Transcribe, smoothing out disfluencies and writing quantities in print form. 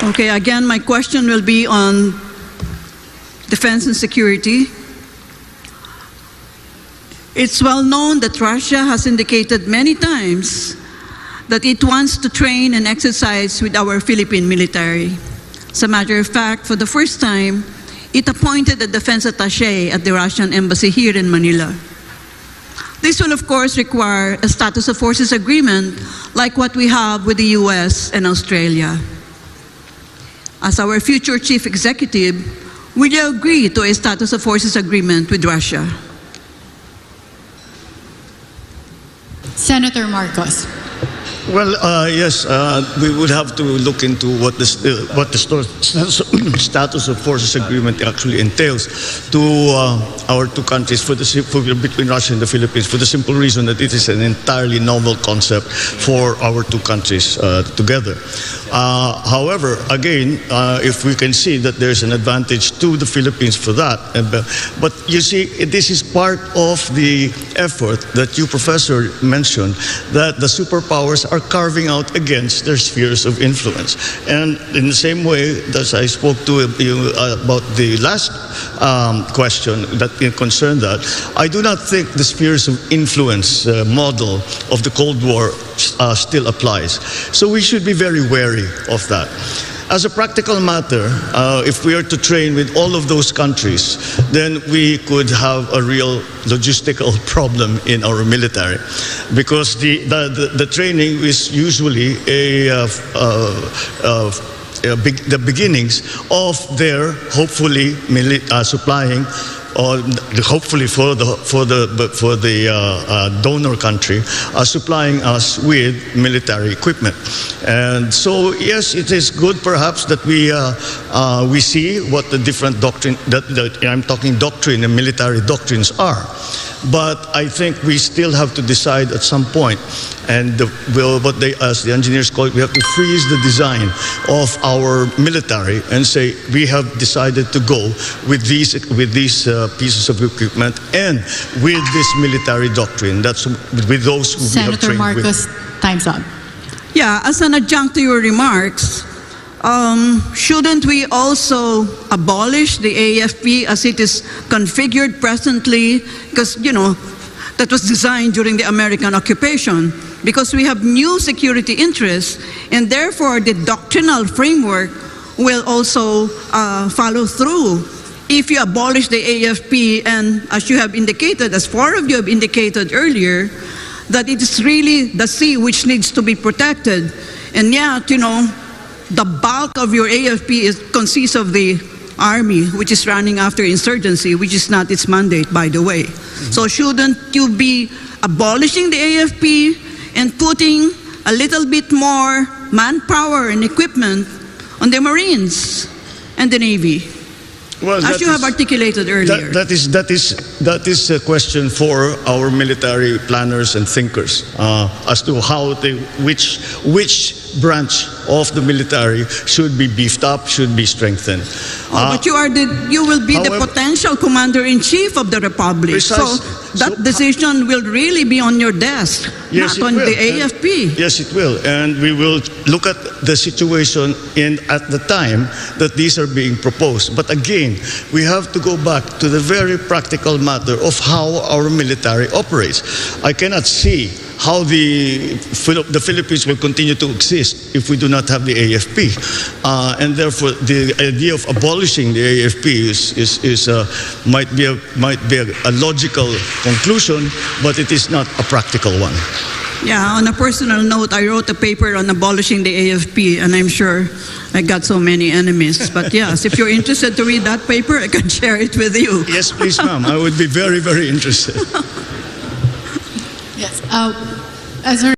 Okay, again, my question will be on defense and security. It's well known that Russia has indicated many times that it wants to train and exercise with our Philippine military. As a matter of fact, for the first time, it appointed a defense attaché at the Russian embassy here in Manila. This will, of course, require a status of forces agreement like what we have with the US and Australia. As our future chief executive, will you agree to a status of forces agreement with Russia? Senator Marcos. Well, yes, we would have to look into what the status of forces agreement actually entails to our two countries between Russia and the Philippines, for the simple reason that it is an entirely novel concept for our two countries together. However, again, if we can see that there's an advantage to the Philippines for that, but you see, this is part of the effort that you, Professor, mentioned, that the superpowers are carving out against their spheres of influence. And in the same way as I spoke to you about the last question that concerned that, I do not think the spheres of influence model of the Cold War still applies. So we should be very wary of that. As a practical matter, if we are to train with all of those countries, then we could have a real logistical problem in our military, because the training is usually the beginnings of their hopefully supplying, or hopefully for the donor country, supplying us with military equipment. And so, yes, it is good perhaps that we see what the different doctrine, that I'm talking doctrine and military doctrines are. But I think we still have to decide at some point, and what they, as the engineers call it, we have to freeze the design of our military and say we have decided to go with these pieces of equipment and with this military doctrine. That's with those who we have trained with. Senator Marcos, time's up. Yeah, as an adjunct to your remarks, shouldn't we also abolish the AFP as it is configured presently? Because, you know, that was designed during the American occupation. Because we have new security interests, and therefore the doctrinal framework will also follow through. If you abolish the AFP, and as you have indicated, as four of you have indicated earlier, that it is really the sea which needs to be protected. And yet, you know, the bulk of your AFP consists of the army, which is running after insurgency, which is not its mandate, by the way. So shouldn't you be abolishing the AFP and putting a little bit more manpower and equipment on the Marines and the Navy? Well, as you have articulated earlier. That is a question for our military planners and thinkers as to how which branch of the military should be beefed up, should be strengthened. But you will be the potential commander-in-chief of the Republic. Precisely. So that decision will really be on your desk, yes, not on the AFP. Yes, it will. And we will look at the situation at the time that these are being proposed. But again, we have to go back to the very practical matter of how our military operates. I cannot see how the Philippines will continue to exist if we do not have the AFP. And therefore, the idea of abolishing the AFP might be a logical conclusion, but it is not a practical one. Yeah, on a personal note, I wrote a paper on abolishing the AFP, and I'm sure I got so many enemies. But yes, if you're interested to read that paper, I can share it with you. Yes, please, ma'am. I would be very, very interested. Yes. As a